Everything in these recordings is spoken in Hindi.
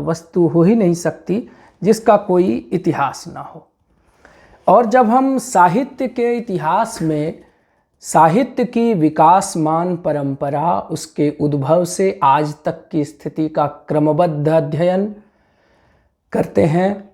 वस्तु हो ही नहीं सकती जिसका कोई इतिहास ना हो। और जब हम साहित्य के इतिहास में साहित्य की विकासमान परंपरा, उसके उद्भव से आज तक की स्थिति का क्रमबद्ध अध्ययन करते हैं,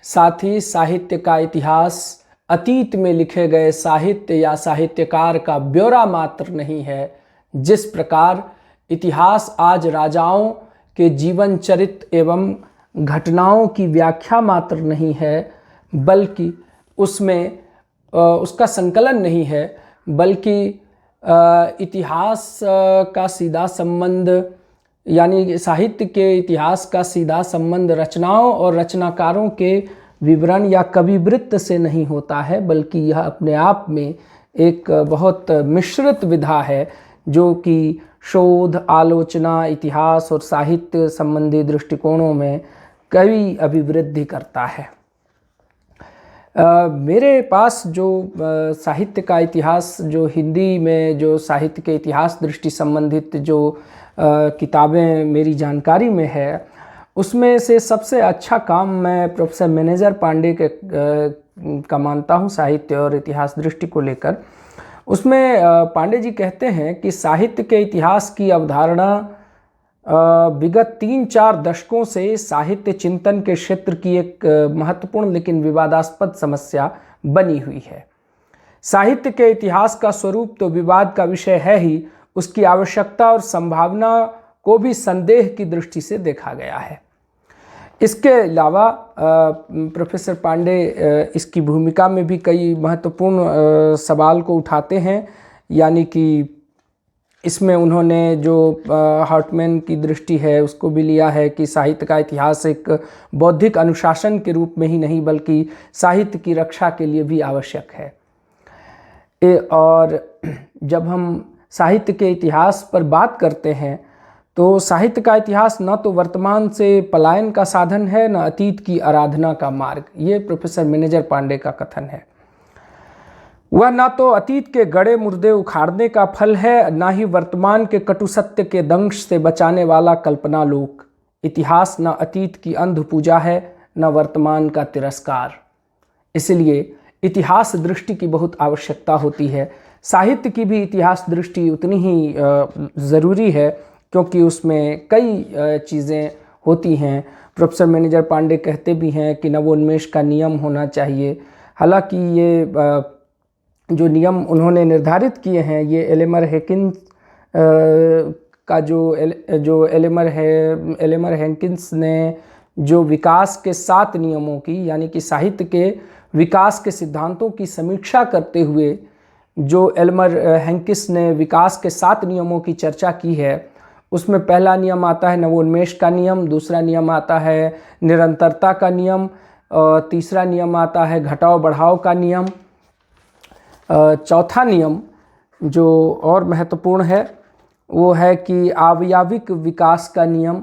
साथ ही साहित्य का इतिहास अतीत में लिखे गए साहित्य या साहित्यकार का ब्यौरा मात्र नहीं है, जिस प्रकार इतिहास आज राजाओं के जीवन चरित्र एवं घटनाओं की व्याख्या मात्र नहीं है, बल्कि उसमें उसका संकलन नहीं है, बल्कि इतिहास का सीधा संबंध, यानी साहित्य के इतिहास का सीधा संबंध रचनाओं और रचनाकारों के विवरण या कविवृत्त से नहीं होता है, बल्कि यह अपने आप में एक बहुत मिश्रित विधा है जो कि शोध, आलोचना, इतिहास और साहित्य संबंधी दृष्टिकोणों में कई अभिवृद्धि करता है। मेरे पास जो साहित्य का इतिहास, जो हिंदी में जो साहित्य के इतिहास दृष्टि संबंधित जो किताबें मेरी जानकारी में है, उसमें से सबसे अच्छा काम मैं प्रोफेसर मेनेजर पांडे के का मानता हूँ साहित्य और इतिहास दृष्टि को लेकर। उसमें पांडे जी कहते हैं कि साहित्य के इतिहास की अवधारणा विगत 3-4 दशकों से साहित्य चिंतन के क्षेत्र की एक महत्वपूर्ण लेकिन विवादास्पद समस्या बनी हुई है। साहित्य के इतिहास का स्वरूप तो विवाद का विषय है ही, उसकी आवश्यकता और संभावना को भी संदेह की दृष्टि से देखा गया है। इसके अलावा प्रोफेसर पांडे इसकी भूमिका में भी कई महत्वपूर्ण सवाल को उठाते हैं, यानी कि इसमें उन्होंने जो हार्टमैन की दृष्टि है उसको भी लिया है कि साहित्य का इतिहास एक बौद्धिक अनुशासन के रूप में ही नहीं बल्कि साहित्य की रक्षा के लिए भी आवश्यक है। और जब हम साहित्य के इतिहास पर बात करते हैं तो साहित्य का इतिहास न तो वर्तमान से पलायन का साधन है, न अतीत की आराधना का मार्ग। ये प्रोफेसर मेनेजर पांडे का कथन है। वह ना तो अतीत के गड़े मुर्दे उखाड़ने का फल है, ना ही वर्तमान के कटु सत्य के दंश से बचाने वाला कल्पना लोक। इतिहास न अतीत की अंध पूजा है, न वर्तमान का तिरस्कार। इसलिए इतिहास दृष्टि की बहुत आवश्यकता होती है। साहित्य की भी इतिहास दृष्टि उतनी ही ज़रूरी है, क्योंकि उसमें कई चीज़ें होती हैं। प्रोफेसर मेनेजर पांडे कहते भी हैं कि नवोन्मेष का नियम होना चाहिए। हालांकि ये जो नियम उन्होंने निर्धारित किए हैं, ये एलेमर हेकिंस का जो एलेमर हेकिंस ने जो विकास के 7 नियमों की, यानी कि साहित्य के विकास के सिद्धांतों की समीक्षा करते हुए जो एल्मर हेकिंस ने विकास के 7 नियमों की चर्चा की है, उसमें पहला नियम आता है नवोन्मेष का नियम, दूसरा नियम आता है निरंतरता का नियम, तीसरा नियम आता है घटाव बढ़ाव का नियम, चौथा नियम जो और महत्वपूर्ण है वो है कि आवयविक विकास का नियम,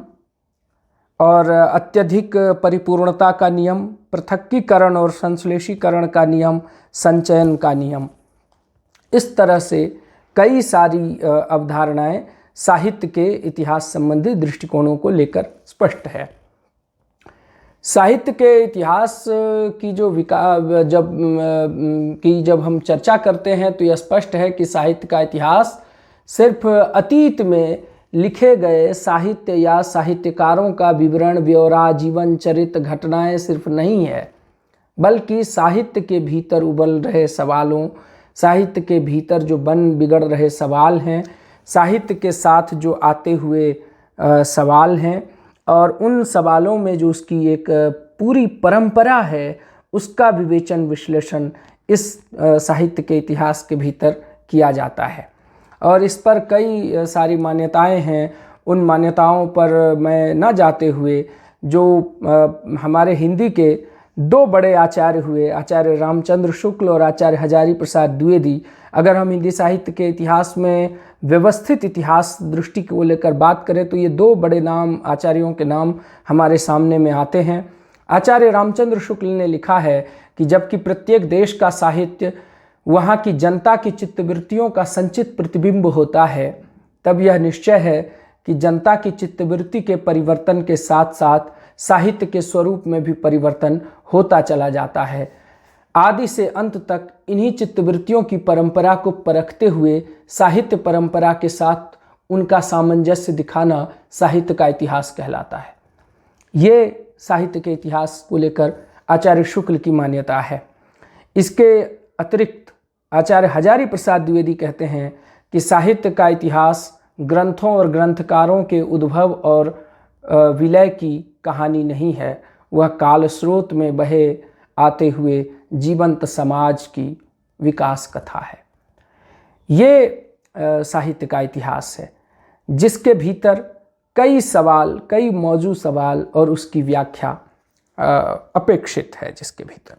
और अत्यधिक परिपूर्णता का नियम, पृथक्कीकरण और संश्लेषीकरण का नियम, संचयन का नियम। इस तरह से कई सारी अवधारणाएं साहित्य के इतिहास संबंधी दृष्टिकोणों को लेकर स्पष्ट है। साहित्य के इतिहास की जब हम चर्चा करते हैं तो यह स्पष्ट है कि साहित्य का इतिहास सिर्फ अतीत में लिखे गए साहित्य या साहित्यकारों का विवरण, ब्यौरा, जीवन चरित्र, घटनाएं सिर्फ नहीं है, बल्कि साहित्य के भीतर उबल रहे सवालों, साहित्य के भीतर जो बन बिगड़ रहे सवाल हैं, साहित्य के साथ जो आते हुए सवाल हैं, और उन सवालों में जो उसकी एक पूरी परंपरा है, उसका विवेचन विश्लेषण इस साहित्य के इतिहास के भीतर किया जाता है। और इस पर कई सारी मान्यताएं हैं। उन मान्यताओं पर मैं न जाते हुए जो हमारे हिंदी के 2 बड़े आचार्य हुए, आचार्य रामचंद्र शुक्ल और आचार्य हजारी प्रसाद द्विवेदी, अगर हम हिंदी साहित्य के इतिहास में व्यवस्थित इतिहास दृष्टि को लेकर बात करें तो ये 2 बड़े नाम, आचार्यों के नाम हमारे सामने में आते हैं। आचार्य रामचंद्र शुक्ल ने लिखा है कि जबकि प्रत्येक देश का साहित्य वहाँ की जनता की चित्तवृत्तियों का संचित प्रतिबिंब होता है, तब यह निश्चय है कि जनता की चित्तवृत्ति के परिवर्तन के साथ साथ साहित्य के स्वरूप में भी परिवर्तन होता चला जाता है। आदि से अंत तक इन्हीं चित्तवृत्तियों की परंपरा को परखते हुए साहित्य परंपरा के साथ उनका सामंजस्य दिखाना साहित्य का इतिहास कहलाता है। ये साहित्य के इतिहास को लेकर आचार्य शुक्ल की मान्यता है। इसके अतिरिक्त आचार्य हजारी प्रसाद द्विवेदी कहते हैं कि साहित्य का इतिहास ग्रंथों और ग्रंथकारों के उद्भव और विलय की कहानी नहीं है, वह काल स्रोत में बहे आते हुए जीवंत समाज की विकास कथा है। ये साहित्य का इतिहास है जिसके भीतर कई सवाल, कई मौजू सवाल और उसकी व्याख्या अपेक्षित है। जिसके भीतर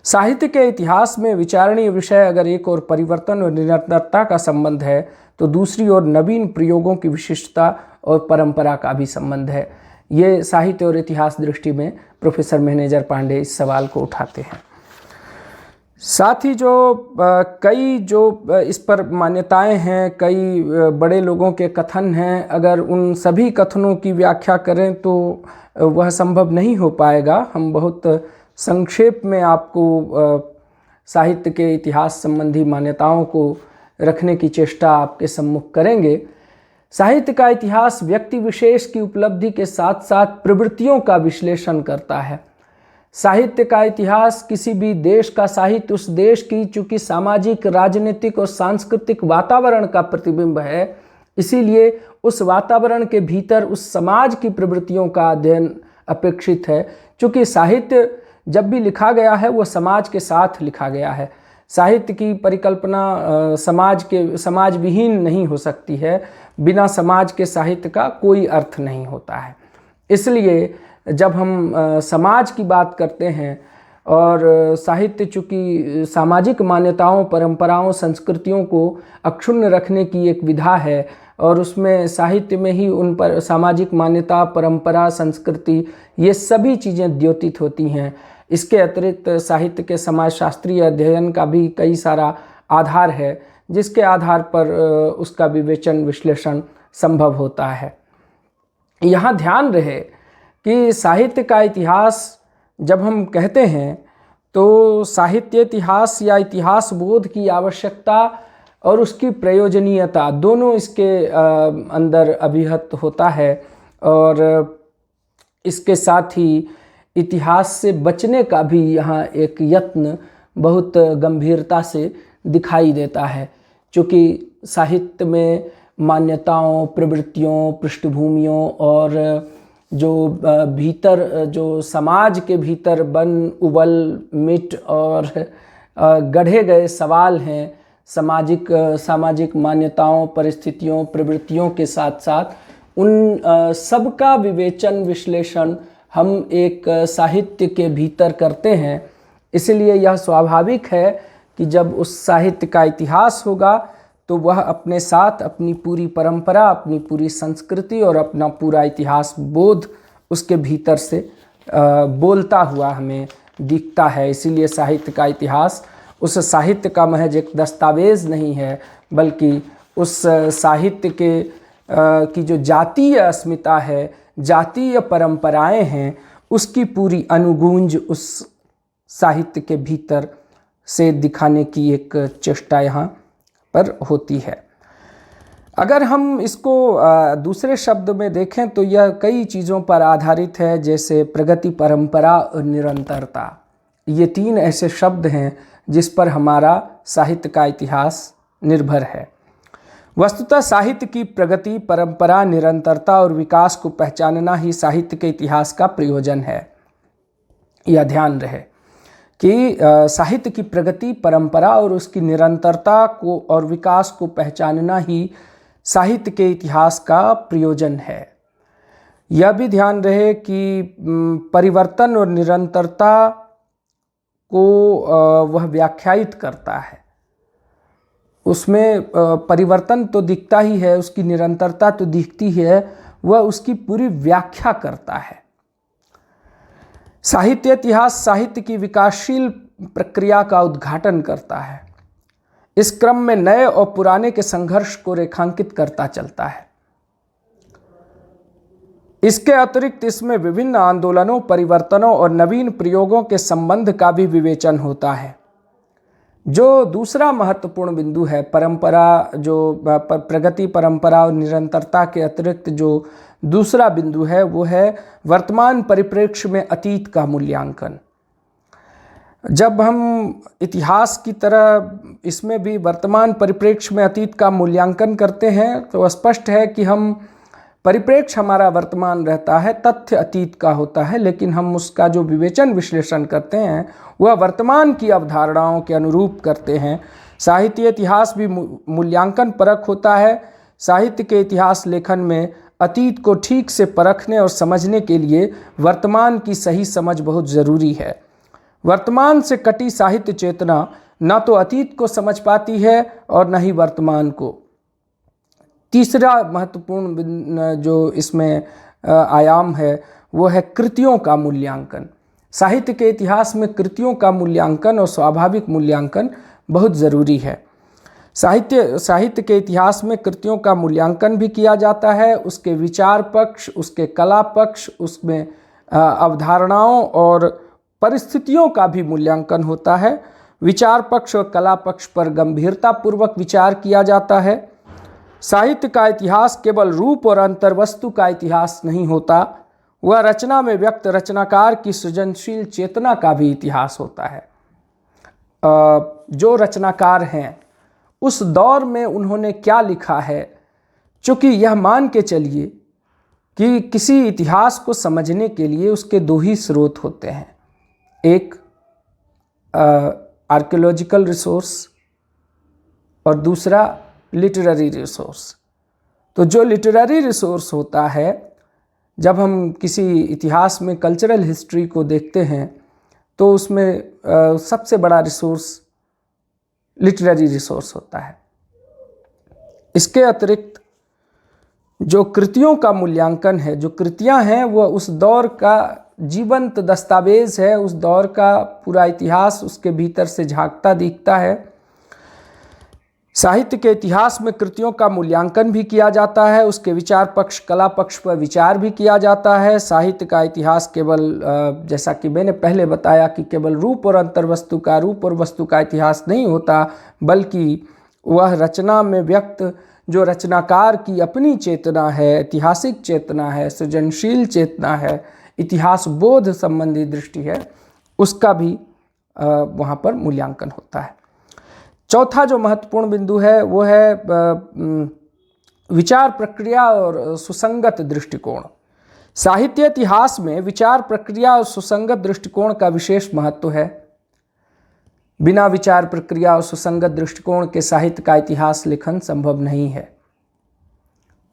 साहित्य के इतिहास में विचारणीय विषय अगर एक और परिवर्तन और निरंतरता का संबंध है तो दूसरी ओर नवीन प्रयोगों की विशिष्टता और परंपरा का भी संबंध है। ये साहित्य और इतिहास दृष्टि में प्रोफेसर मेनेजर पांडे इस सवाल को उठाते हैं। साथ ही कई इस पर मान्यताएं हैं, कई बड़े लोगों के कथन हैं, अगर उन सभी कथनों की व्याख्या करें तो वह संभव नहीं हो पाएगा। हम बहुत संक्षेप में आपको साहित्य के इतिहास संबंधी मान्यताओं को रखने की चेष्टा आपके सम्मुख करेंगे। साहित्य का इतिहास व्यक्ति विशेष की उपलब्धि के साथ साथ प्रवृत्तियों का विश्लेषण करता है। साहित्य का इतिहास किसी भी देश का साहित्य उस देश की चूंकि सामाजिक, राजनीतिक और सांस्कृतिक वातावरण का प्रतिबिंब है, इसीलिए उस वातावरण के भीतर उस समाज की प्रवृत्तियों का अध्ययन अपेक्षित है। चूंकि साहित्य जब भी लिखा गया है वो समाज के साथ लिखा गया है। साहित्य की परिकल्पना समाज विहीन नहीं हो सकती है। बिना समाज के साहित्य का कोई अर्थ नहीं होता है। इसलिए जब हम समाज की बात करते हैं और साहित्य चूँकि सामाजिक मान्यताओं, परंपराओं, संस्कृतियों को अक्षुण्ण रखने की एक विधा है और उसमें साहित्य में ही उन पर सामाजिक मान्यता, परंपरा, संस्कृति ये सभी चीज़ें द्योतित होती हैं। इसके अतिरिक्त साहित्य के समाजशास्त्रीय अध्ययन का भी कई सारा आधार है जिसके आधार पर उसका विवेचन, विश्लेषण संभव होता है। यहाँ ध्यान रहे कि साहित्य का इतिहास जब हम कहते हैं तो साहित्य इतिहास या इतिहास बोध की आवश्यकता और उसकी प्रयोजनीयता दोनों इसके अंदर अभिहित होता है और इसके साथ ही इतिहास से बचने का भी यहाँ एक यत्न बहुत गंभीरता से दिखाई देता है। क्योंकि साहित्य में मान्यताओं, प्रवृत्तियों, पृष्ठभूमियों और जो भीतर जो समाज के भीतर बन उबल मिट और गढ़े गए सवाल हैं, सामाजिक मान्यताओं, परिस्थितियों, प्रवृत्तियों के साथ साथ उन सब का विवेचन, विश्लेषण हम एक साहित्य के भीतर करते हैं। इसलिए यह स्वाभाविक है कि जब उस साहित्य का इतिहास होगा तो वह अपने साथ अपनी पूरी परंपरा, अपनी पूरी संस्कृति और अपना पूरा इतिहास बोध उसके भीतर से बोलता हुआ हमें दिखता है। इसीलिए साहित्य का इतिहास उस साहित्य का महज एक दस्तावेज नहीं है, बल्कि उस साहित्य के की जो जातीय अस्मिता है, जातीय परंपराएं हैं, उसकी पूरी अनुगूंज उस साहित्य के भीतर से दिखाने की एक चेष्टा यहाँ पर होती है। अगर हम इसको दूसरे शब्द में देखें तो यह कई चीज़ों पर आधारित है, जैसे प्रगति, परंपरा और निरंतरता। ये तीन ऐसे शब्द हैं जिस पर हमारा साहित्य का इतिहास निर्भर है। वस्तुतः साहित्य की प्रगति, परंपरा, निरंतरता और विकास को पहचानना ही साहित्य के इतिहास का प्रयोजन है। यह ध्यान रहे कि साहित्य की प्रगति, परंपरा और उसकी निरंतरता को और विकास को पहचानना ही साहित्य के इतिहास का प्रयोजन है। यह भी ध्यान रहे कि परिवर्तन और निरंतरता को वह व्याख्यायित करता है। उसमें परिवर्तन तो दिखता ही है, उसकी निरंतरता तो दिखती है, वह उसकी पूरी व्याख्या करता है। साहित्य इतिहास साहित्य की विकासशील प्रक्रिया का उद्घाटन करता है। इस क्रम में नए और पुराने के संघर्ष को रेखांकित करता चलता है। इसके अतिरिक्त इसमें विभिन्न आंदोलनों, परिवर्तनों और नवीन प्रयोगों के संबंध का भी विवेचन होता है। जो दूसरा महत्वपूर्ण बिंदु है, परंपरा, जो प्रगति, परंपरा और निरंतरता के अतिरिक्त जो दूसरा बिंदु है वो है वर्तमान परिप्रेक्ष्य में अतीत का मूल्यांकन। जब हम इतिहास की तरह इसमें भी वर्तमान परिप्रेक्ष्य में अतीत का मूल्यांकन करते हैं तो स्पष्ट है कि हम परिप्रेक्ष्य हमारा वर्तमान रहता है, तथ्य अतीत का होता है, लेकिन हम उसका जो विवेचन विश्लेषण करते हैं वह वर्तमान की अवधारणाओं के अनुरूप करते हैं। साहित्य इतिहास भी मूल्यांकन परक होता है। साहित्य के इतिहास लेखन में अतीत को ठीक से परखने और समझने के लिए वर्तमान की सही समझ बहुत ज़रूरी है। वर्तमान से कटी साहित्य चेतना न तो अतीत को समझ पाती है और न ही वर्तमान को। तीसरा महत्वपूर्ण जो इसमें आयाम है वो है कृतियों का मूल्यांकन। साहित्य के इतिहास में कृतियों का मूल्यांकन और स्वाभाविक मूल्यांकन बहुत ज़रूरी है। साहित्य के इतिहास में कृतियों का मूल्यांकन भी किया जाता है, उसके विचार पक्ष, उसके कला पक्ष, उसमें अवधारणाओं और परिस्थितियों का भी मूल्यांकन होता है। विचार पक्ष और कला पक्ष पर गंभीरतापूर्वक विचार किया जाता है। साहित्य का इतिहास केवल रूप और अंतर्वस्तु का इतिहास नहीं होता, वह रचना में व्यक्त रचनाकार की सृजनशील चेतना का भी इतिहास होता है। जो रचनाकार हैं उस दौर में उन्होंने क्या लिखा है, चूँकि यह मान के चलिए कि किसी इतिहास को समझने के लिए उसके दो ही स्रोत होते हैं, एक आर्कियोलॉजिकल रिसोर्स और दूसरा लिटरेरी रिसोर्स। तो जो लिटरेरी रिसोर्स होता है, जब हम किसी इतिहास में कल्चरल हिस्ट्री को देखते हैं तो उसमें सबसे बड़ा रिसोर्स लिटरेरी रिसोर्स होता है। इसके अतिरिक्त जो कृतियों का मूल्यांकन है, जो कृतियां हैं वह उस दौर का जीवंत दस्तावेज है, उस दौर का पूरा इतिहास उसके भीतर से झांकता दिखता है। साहित्य के इतिहास में कृतियों का मूल्यांकन भी किया जाता है, उसके विचार पक्ष, कला पक्ष पर विचार भी किया जाता है। साहित्य का इतिहास केवल जैसा कि मैंने पहले बताया कि केवल रूप और अंतर्वस्तु का, रूप और वस्तु का इतिहास नहीं होता, बल्कि वह रचना में व्यक्त जो रचनाकार की अपनी चेतना है, ऐतिहासिक चेतना है, सृजनशील चेतना है, इतिहास बोध संबंधी दृष्टि है, उसका भी वहाँ पर मूल्यांकन होता है। चौथा जो महत्वपूर्ण बिंदु है वो है विचार प्रक्रिया और सुसंगत दृष्टिकोण। साहित्य इतिहास में विचार प्रक्रिया और सुसंगत दृष्टिकोण का विशेष महत्व है। बिना विचार प्रक्रिया और सुसंगत दृष्टिकोण के साहित्य का इतिहास लेखन संभव नहीं है।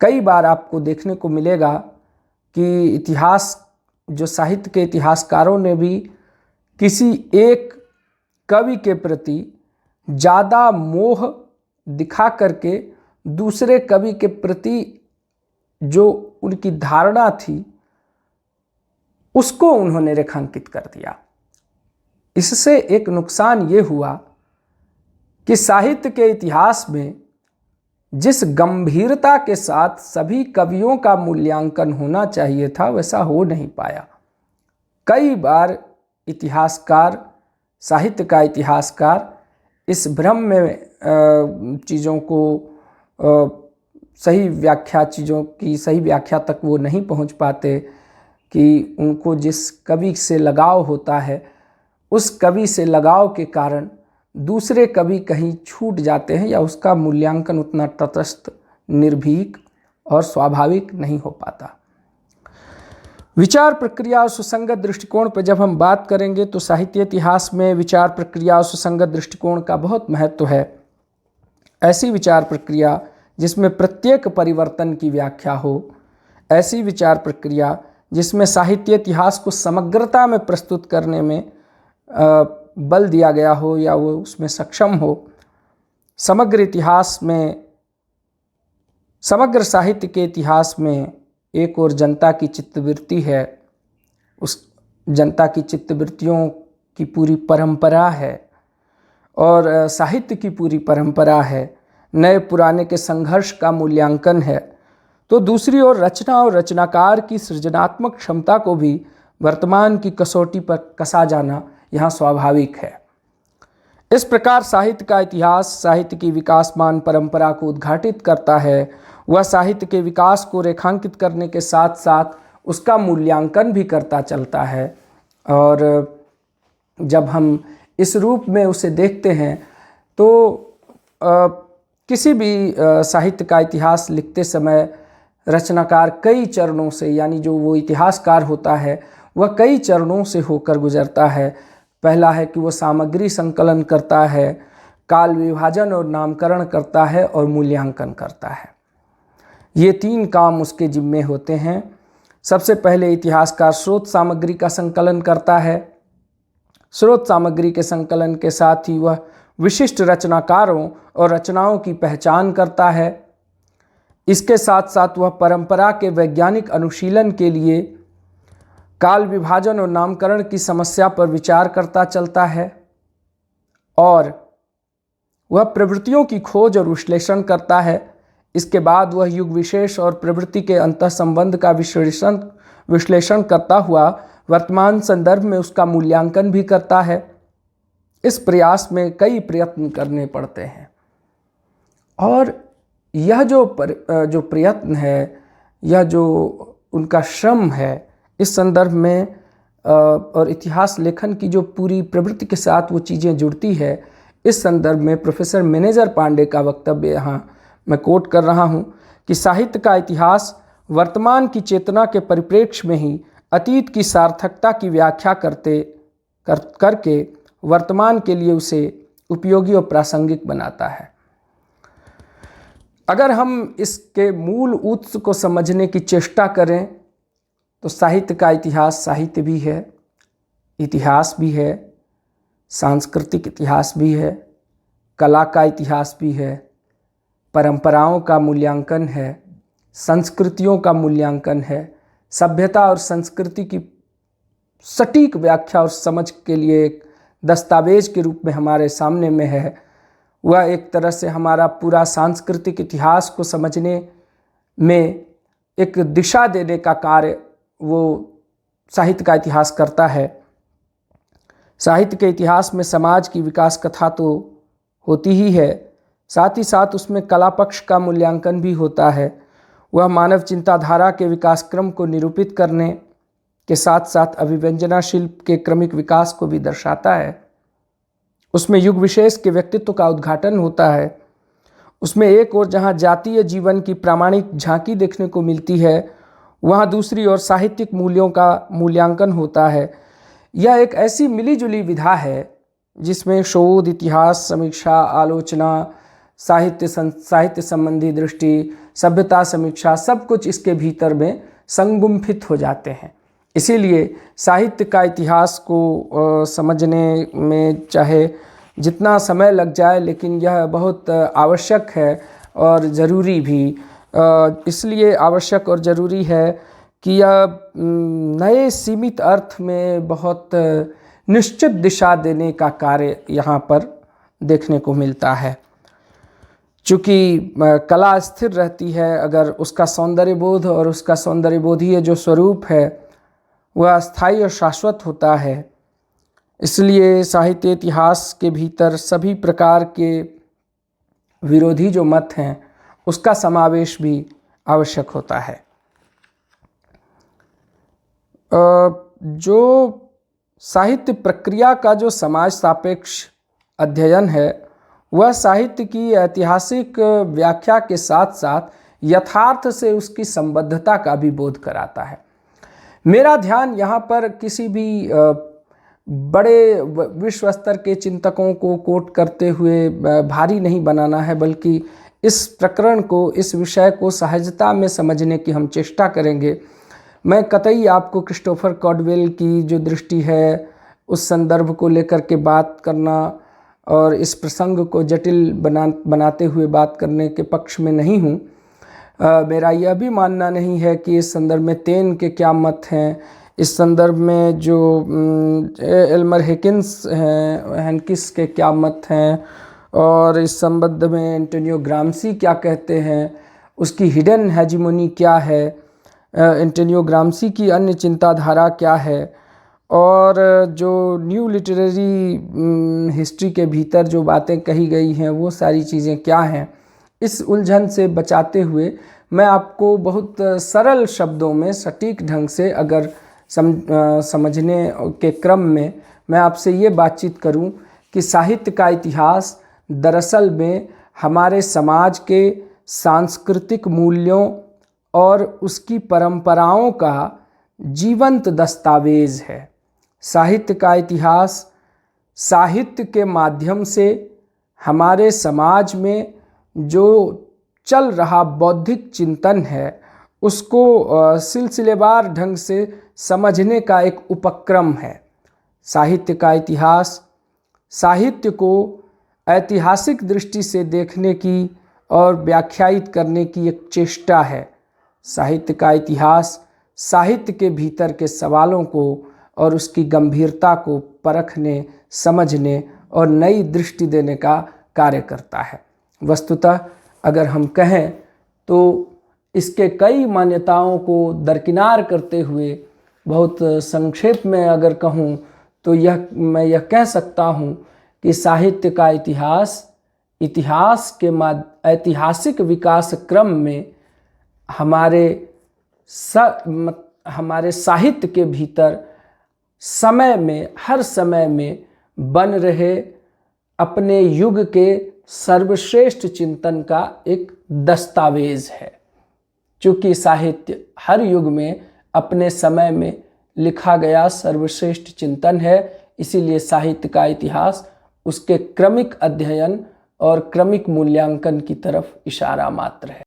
कई बार आपको देखने को मिलेगा कि इतिहास, जो साहित्य के इतिहासकारों ने भी किसी एक कवि के प्रति ज़्यादा मोह दिखा करके दूसरे कवि के प्रति जो उनकी धारणा थी उसको उन्होंने रेखांकित कर दिया। इससे एक नुकसान ये हुआ कि साहित्य के इतिहास में जिस गंभीरता के साथ सभी कवियों का मूल्यांकन होना चाहिए था वैसा हो नहीं पाया। कई बार इतिहासकार, साहित्य का इतिहासकार इस भ्रम में चीज़ों को चीज़ों की सही व्याख्या तक वो नहीं पहुंच पाते कि उनको जिस कवि से लगाव होता है उस कवि से लगाव के कारण दूसरे कवि कहीं छूट जाते हैं या उसका मूल्यांकन उतना तटस्थ, निर्भीक और स्वाभाविक नहीं हो पाता। विचार प्रक्रिया और सुसंगत दृष्टिकोण पर जब हम बात करेंगे तो साहित्य इतिहास में विचार प्रक्रिया और सुसंगत दृष्टिकोण का बहुत महत्व है। ऐसी विचार प्रक्रिया जिसमें प्रत्येक परिवर्तन की व्याख्या हो, ऐसी विचार प्रक्रिया जिसमें साहित्य इतिहास को समग्रता में प्रस्तुत करने में बल दिया गया हो या वो उसमें सक्षम हो। समग्र इतिहास में, समग्र साहित्य के इतिहास में एक और जनता की चित्तवृत्ति है, उस जनता की चित्तवृत्तियों की पूरी परंपरा है और साहित्य की पूरी परंपरा है। नए पुराने के संघर्ष का मूल्यांकन है। तो दूसरी ओर रचना और रचनाकार की सृजनात्मक क्षमता को भी वर्तमान की कसौटी पर कसा जाना यहाँ स्वाभाविक है। इस प्रकार साहित्य का इतिहास साहित्य की विकासमान परंपरा को उद्घाटित करता है। वह साहित्य के विकास को रेखांकित करने के साथ साथ उसका मूल्यांकन भी करता चलता है। और जब हम इस रूप में उसे देखते हैं तो किसी भी साहित्य का इतिहास लिखते समय रचनाकार कई चरणों से, यानी जो वो इतिहासकार होता है वह कई चरणों से होकर गुजरता है। पहला है कि वो सामग्री संकलन करता है, काल विभाजन और नामकरण करता है और मूल्यांकन करता है। ये 3 काम उसके जिम्मे होते हैं। सबसे पहले इतिहासकार स्रोत सामग्री का संकलन करता है। स्रोत सामग्री के संकलन के साथ ही वह विशिष्ट रचनाकारों और रचनाओं की पहचान करता है। इसके साथ साथ वह परंपरा के वैज्ञानिक अनुशीलन के लिए काल विभाजन और नामकरण की समस्या पर विचार करता चलता है और वह प्रवृत्तियों की खोज और विश्लेषण करता है। इसके बाद वह युग विशेष और प्रवृत्ति के अंतःसंबंध का विश्लेषण करता हुआ वर्तमान संदर्भ में उसका मूल्यांकन भी करता है। इस प्रयास में कई प्रयत्न करने पड़ते हैं और यह जो प्रयत्न है, यह जो उनका श्रम है, इस संदर्भ में और इतिहास लेखन की जो पूरी प्रवृत्ति के साथ वो चीज़ें जुड़ती है, इस संदर्भ में प्रोफेसर मेनेजर पांडे का वक्तव्य यहाँ मैं कोट कर रहा हूँ कि साहित्य का इतिहास वर्तमान की चेतना के परिप्रेक्ष्य में ही अतीत की सार्थकता की व्याख्या करके वर्तमान के लिए उसे उपयोगी और प्रासंगिक बनाता है। अगर हम इसके मूल उत्स को समझने की चेष्टा करें तो साहित्य का इतिहास साहित्य भी है, इतिहास भी है, सांस्कृतिक इतिहास भी है, कला का इतिहास भी है, परंपराओं का मूल्यांकन है, संस्कृतियों का मूल्यांकन है। सभ्यता और संस्कृति की सटीक व्याख्या और समझ के लिए एक दस्तावेज के रूप में हमारे सामने में है। वह एक तरह से हमारा पूरा सांस्कृतिक इतिहास को समझने में एक दिशा देने का कार्य वो साहित्य का इतिहास करता है। साहित्य के इतिहास में समाज की विकास कथा तो होती ही है, साथ ही साथ उसमें कला पक्ष का मूल्यांकन भी होता है। वह मानव चिंताधारा के विकास क्रम को निरूपित करने के साथ साथ अभिव्यंजना शिल्प के क्रमिक विकास को भी दर्शाता है। उसमें युग विशेष के व्यक्तित्व का उद्घाटन होता है। उसमें एक ओर जहाँ जातीय जीवन की प्रामाणिक झांकी देखने को मिलती है, वहाँ दूसरी ओर साहित्यिक मूल्यों का मूल्यांकन होता है। यह एक ऐसी मिलीजुली विधा है जिसमें शोध, इतिहास, समीक्षा, आलोचना, साहित्य संबंधी दृष्टि, सभ्यता समीक्षा, सब कुछ इसके भीतर में संगुम्फित हो जाते हैं। इसीलिए साहित्य का इतिहास को समझने में चाहे जितना समय लग जाए, लेकिन यह बहुत आवश्यक है और ज़रूरी भी। इसलिए आवश्यक और ज़रूरी है कि यह नए सीमित अर्थ में बहुत निश्चित दिशा देने का कार्य यहाँ पर देखने को मिलता है। चूँकि कला स्थिर रहती है, अगर उसका सौंदर्यबोध और उसका सौंदर्यबोधीय जो स्वरूप है वह अस्थायी और शाश्वत होता है, इसलिए साहित्य इतिहास के भीतर सभी प्रकार के विरोधी जो मत हैं उसका समावेश भी आवश्यक होता है। जो साहित्य प्रक्रिया का जो समाज सापेक्ष अध्ययन है वह साहित्य की ऐतिहासिक व्याख्या के साथ साथ यथार्थ से उसकी संबद्धता का भी बोध कराता है। मेरा ध्यान यहाँ पर किसी भी बड़े विश्व स्तर के चिंतकों को कोट करते हुए भारी नहीं बनाना है, बल्कि इस प्रकरण को, इस विषय को सहजता में समझने की हम चेष्टा करेंगे। मैं कतई आपको क्रिस्टोफर कॉडवेल की जो दृष्टि है उस संदर्भ को लेकर के बात करना और इस प्रसंग को जटिल बनाते हुए बात करने के पक्ष में नहीं हूँ। मेरा यह भी मानना नहीं है कि इस संदर्भ में तेन के क्या मत हैं, इस संदर्भ में जो एल्मर हेनकिस के क्या मत हैं और इस संबंध में एंटोनियो ग्राम्सी क्या कहते हैं उसकी हिडन हेजिमोनी क्या है, एंटोनियो ग्राम्सी की अन्य चिंताधारा क्या है, और जो न्यू लिटरेरी हिस्ट्री के भीतर जो बातें कही गई हैं वो सारी चीज़ें क्या हैं। इस उलझन से बचाते हुए मैं आपको बहुत सरल शब्दों में सटीक ढंग से अगर समझने के क्रम में मैं आपसे ये बातचीत करूं कि साहित्य का इतिहास दरअसल में हमारे समाज के सांस्कृतिक मूल्यों और उसकी परंपराओं का जीवंत दस्तावेज है। साहित्य का इतिहास साहित्य के माध्यम से हमारे समाज में जो चल रहा बौद्धिक चिंतन है उसको सिलसिलेवार ढंग से समझने का एक उपक्रम है। साहित्य का इतिहास साहित्य को ऐतिहासिक दृष्टि से देखने की और व्याख्यायित करने की एक चेष्टा है। साहित्य का इतिहास साहित्य के भीतर के सवालों को और उसकी गंभीरता को परखने, समझने और नई दृष्टि देने का कार्य करता है। वस्तुतः अगर हम कहें तो इसके कई मान्यताओं को दरकिनार करते हुए बहुत संक्षेप में अगर कहूँ तो मैं यह कह सकता हूँ कि साहित्य का इतिहास के ऐतिहासिक विकास क्रम में हमारे साहित्य के भीतर समय में, हर समय में बन रहे अपने युग के सर्वश्रेष्ठ चिंतन का एक दस्तावेज है। चूँकि साहित्य हर युग में अपने समय में लिखा गया सर्वश्रेष्ठ चिंतन है, इसीलिए साहित्य का इतिहास उसके क्रमिक अध्ययन और क्रमिक मूल्यांकन की तरफ इशारा मात्र है।